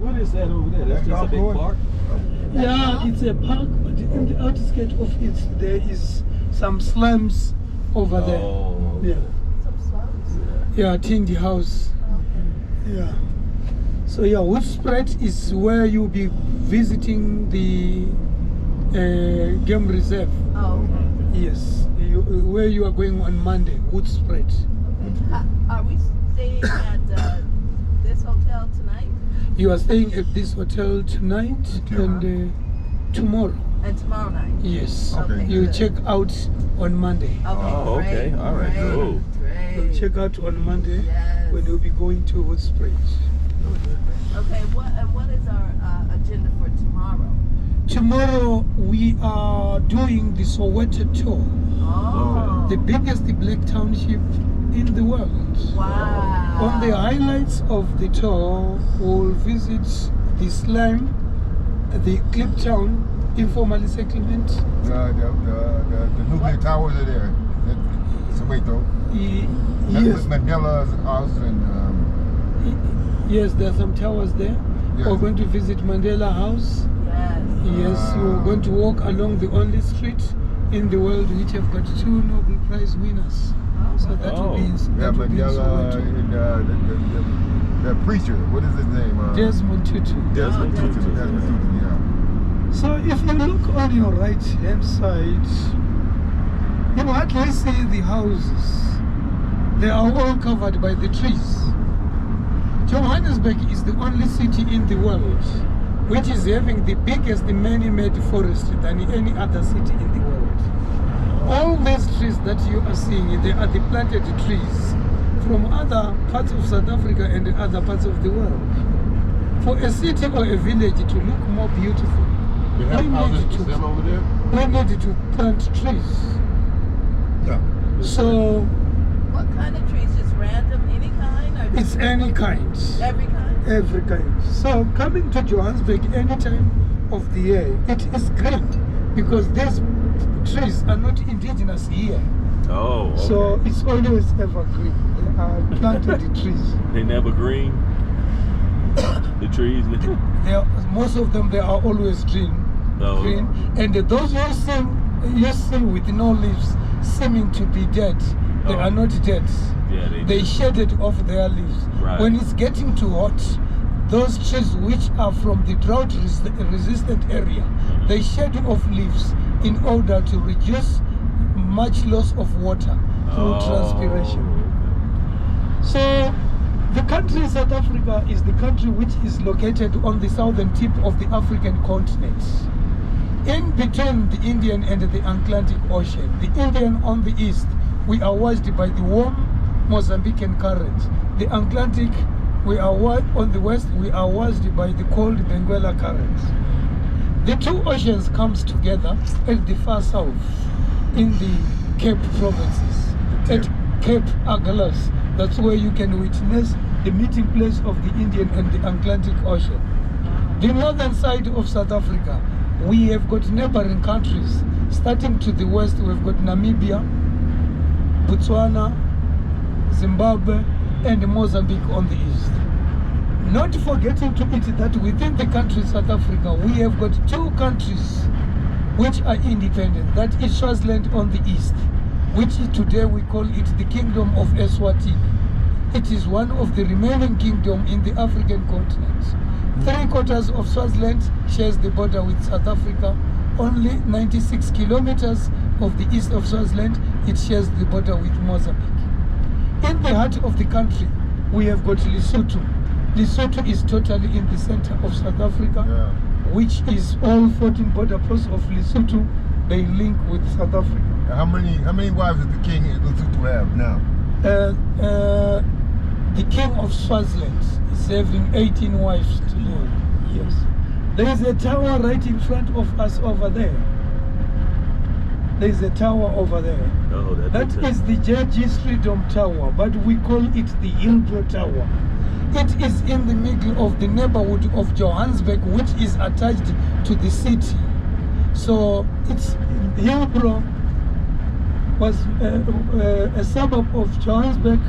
What is that over there? That's just a big park? Yeah, it's a park, but in the outskirts of it, there is some slums over there. Oh, yeah. Some slums? Yeah, Tindy House. Okay. Yeah. So yeah, Woodsprat is where you'll be visiting the game reserve. Oh, okay. Yes, where you are going on Monday, Woodsprat. Okay. Are we staying at this hotel tonight? You are staying at this hotel tonight and tomorrow. And tomorrow night? Yes. Okay, You good. check out on Monday. Oh, okay. Great, All right, great, cool. Great. You'll check out on Monday Yes. when you'll be going to Woodsprat. Okay, what is our agenda for tomorrow? Tomorrow we are doing the Soweto tour, Oh. the biggest black township in the world. Wow. On the highlights of the tour, we'll visit the slum, the Clip Town informal settlement. The nuclear towers are there. Soweto. Yes, Mandela's house and yes, there are some towers there. Yes. We're going to visit Mandela House. Yes. Yes, we're going to walk along the only street in the world which have got 2 Nobel Prize winners. So that will be in, yeah, that will be in Mandela Soweto. and the preacher. What is his name? Desmond Tutu. Desmond Tutu. Desmond Tutu, yeah. So if you look on your right hand side, you know, at least see the houses. They are all covered by the trees. Johannesburg is the only city in the world which is having the biggest man-made forest than any other city in the world. All these trees that you are seeing, they are the planted trees from other parts of South Africa and other parts of the world. For a city or a village to look more beautiful, We have houses for sale over there? we need to plant trees. Yeah. So What kind of trees? Just random, any kind? Or it's any kind. every kind? Every kind. So coming to Johannesburg any time of the year, it is great because these trees are not indigenous here. Oh, okay. So it's always evergreen. They are planted trees. They never green? The trees? Most of them, they are always green. Oh. Green. And those you see with no leaves seeming to be dead, they Oh. are not dead. Yeah, They shedded off their leaves. Right. When it's getting too hot, those trees which are from the drought resistant area, they shed off leaves in order to reduce much loss of water through transpiration. So the country South Africa is the country which is located on the southern tip of the African continent. In between the Indian and the Atlantic Ocean, the Indian on the east, we are washed by the warm Mozambican current. The Atlantic, we are on the west, we are washed by the cold Benguela current. The 2 oceans comes together at the far south in the Cape provinces, at Cape Agulhas. That's where you can witness the meeting place of the Indian and the Atlantic Ocean. The northern side of South Africa, we have got neighboring countries. Starting to the west, we've got Namibia, Botswana, Zimbabwe, and Mozambique on the east. Not forgetting to it that within the country South Africa, we have got 2 countries which are independent. That is Swaziland on the east, which today we call it the Kingdom of Eswatini. It is one of the remaining kingdoms in the African continent. 3/4 of Swaziland shares the border with South Africa. Only 96 kilometers of the east of Swaziland, it shares the border with Mozambique. In the heart of the country, we have got Lesotho. Lesotho is totally in the center of South Africa, which is all 14 border posts of Lesotho. They link with South Africa. How many wives does the king in Lesotho have now? The king of Swaziland is having 18 wives today. Yes. There is a tower right in front of us over there. There is a tower over there. Oh, That is the Judges Freedom Tower, but we call it the Hillbrow Tower. It is in the middle of the neighborhood of Johannesburg, which is attached to the city. So it's Hillbrow was a suburb of Johannesburg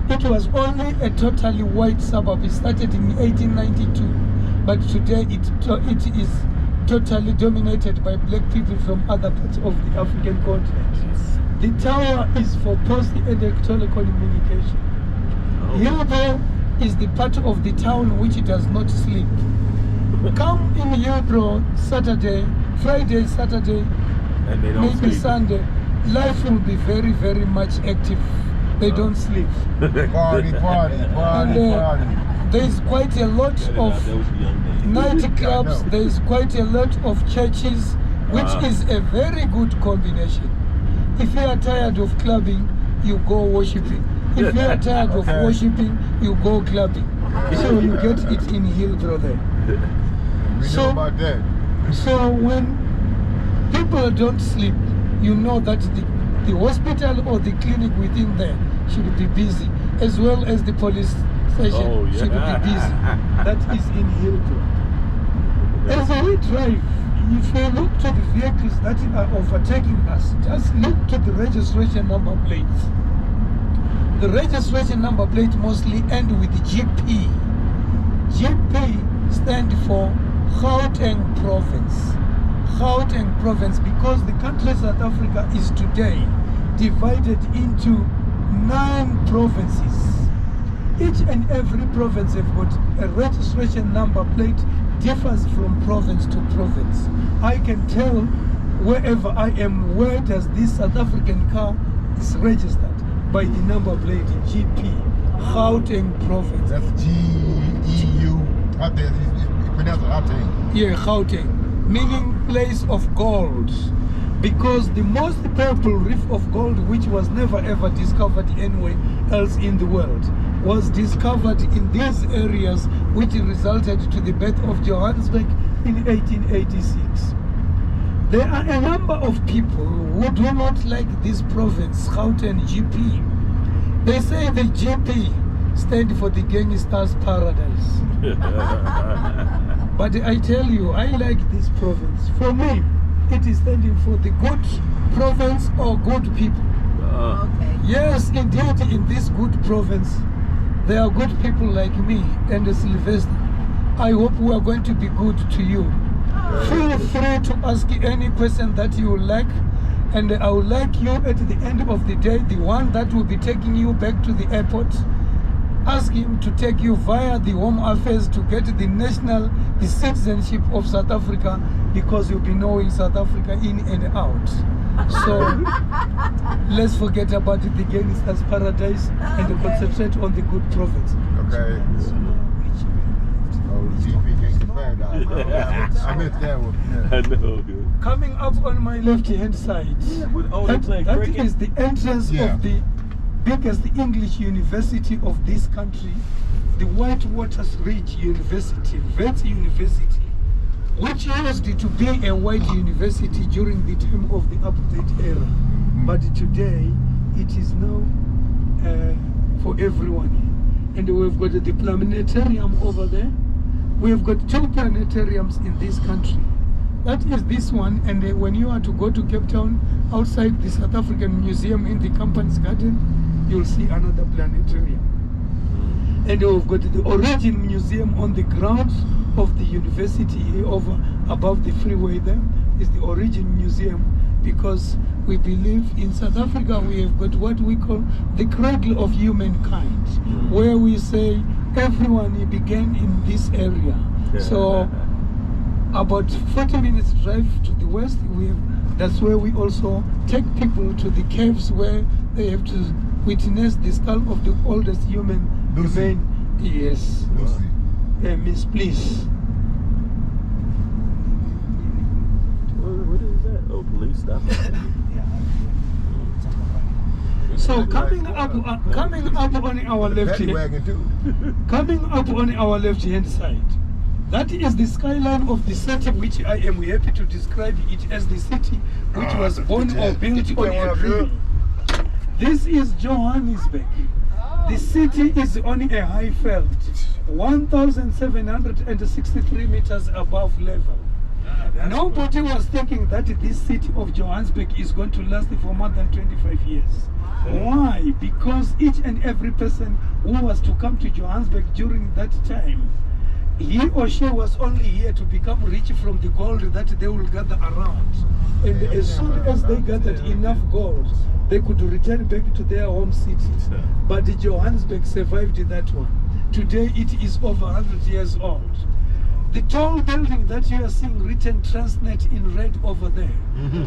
It was only a totally white suburb. It started in 1892, but today it is totally dominated by black people from other parts of the African continent. The tower is for post and telecommunication. Hillbrow is the part of the town which does not sleep. Come in Hillbrow Saturday, Friday, Saturday, And they don't maybe sleep. Sunday. Life will be very, very much active. They don't sleep. Party, party, party, And, party. There is quite a lot That of was the young days. nightclubs, know. there is quite a lot of churches, which is a very good combination. If you are tired of clubbing, you go worshiping. If you are tired of Okay. worshiping, you go clubbing. So you get it in Hillbrow there. We So- know about that. So when people don't sleep, you know that the hospital or the clinic within there should be busy, as well as the police station Oh, yeah. should be busy. That is in Hillbrow. As we drive, if you look to the vehicles that are overtaking us, just look to the registration number plates. The registration number plate mostly end with GP. GP stand for Gauteng Province. Gauteng Province, because the country South Africa is today divided into 9 provinces. Each and every province have got a registration number plate, differs from province to province. I can tell wherever I am, where does this South African car is registered by the number plate GP, Gauteng Province. That's G-E-U. Out there, you pronounce it out there. Yeah, Gauteng, meaning place of gold. Because the most purple reef of gold, which was never ever discovered anywhere else in the world, was discovered in these areas, which resulted to the birth of Johannesburg in 1886. There are a number of people who do not like this province, Gauteng GP. They say the GP stand for the gangsters' paradise. But I tell you, I like this province. For me, it is standing for the good province or good people. Okay. Yes, indeed, in this good province, there are good people like me and Sylvester. I hope we are going to be good to you. Feel free to ask any question that you would like, and I would like you at the end of the day, the one that will be taking you back to the airport, ask him to take you via the Home Affairs to get the citizenship of South Africa, because you'll be knowing South Africa in and out. So let's forget about the gangsters' paradise and concentrate on the good province. Okay. Oh, GP Gangsta Paradise. I missed that one. I Yeah. know, dude. Coming up on my left-hand side, that is the entrance Yeah. of the biggest English university of this country, the Witwatersrand University, Wits University, which used to be a white university during the time of the apartheid era. But today, it is now for everyone. And we've got the planetarium over there. We've got 2 planetariums in this country. That is this one, and when you are to go to Cape Town, outside the South African Museum in the Company's Garden, you'll see another planetarium. And we've got the Origin Museum on the grounds of the university over above the freeway. There is the Origin Museum, because we believe in South Africa we have got what we call the cradle of humankind, where we say everyone began in this area. So about 40 minutes drive to the west, that's where we also take people to the caves where they have to witness the skull of the oldest human Lucy. remain. Yes. Lucy. Miss, please. What is that? Oh, police stop. So coming up on our left Paddy hand, wagon too. coming up on our left hand side, that is the skyline of the city, which I am happy to describe it as the city which was born or built on a dream. This is Johannesburg. The city is on a high veld, 1,763 meters above level. that's Nobody was thinking that this city of Johannesburg is going to last for more than 25 years. Why? Because each and every person who was to come to Johannesburg during that time, he or she was only here to become rich from the gold that they will gather around. And as soon as they gathered enough gold, they could return back to their home city. But Johannesburg survived that one. Today it is over 100 years old. The tall building that you are seeing written Transnet in red over there,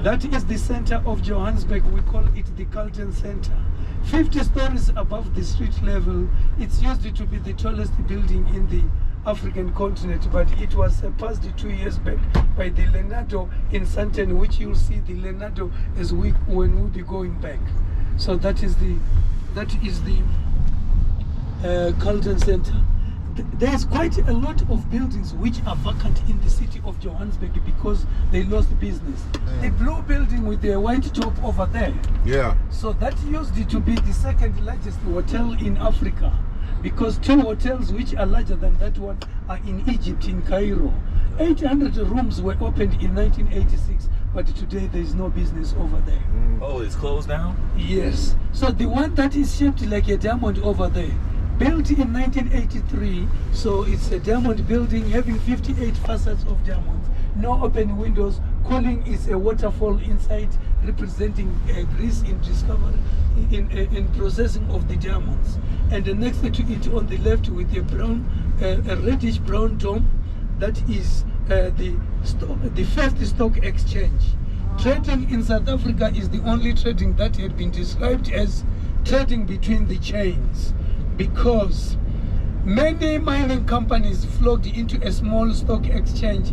that is the center of Johannesburg. We call it the Carlton Center. 50 stories above the street level. It's used to be the tallest building in the African continent, but it was surpassed 2 years back by the Lintendo in Sandton, which you'll see the Lintendo as when we'll be going back. So that is the Carlton Center. There's quite a lot of buildings which are vacant in the city of Johannesburg because they lost business. The blue building with the white top over there. Yeah. So that used to be the second largest hotel in Africa, because 2 hotels which are larger than that one are in Egypt, in Cairo. 800 rooms were opened in 1986, but today there is no business over there. Oh, it's closed down? Yes. So the one that is shaped like a diamond over there, built in 1983, so it's a diamond building having 58 facets of diamonds, no open windows. Cooling is a waterfall inside, representing Greece in discovery, in processing of the diamonds. And next to it on the left with a brown, a reddish brown dome, that is the first stock exchange. Trading in South Africa is the only trading that had been described as trading between the chains, because many mining companies flocked into a small stock exchange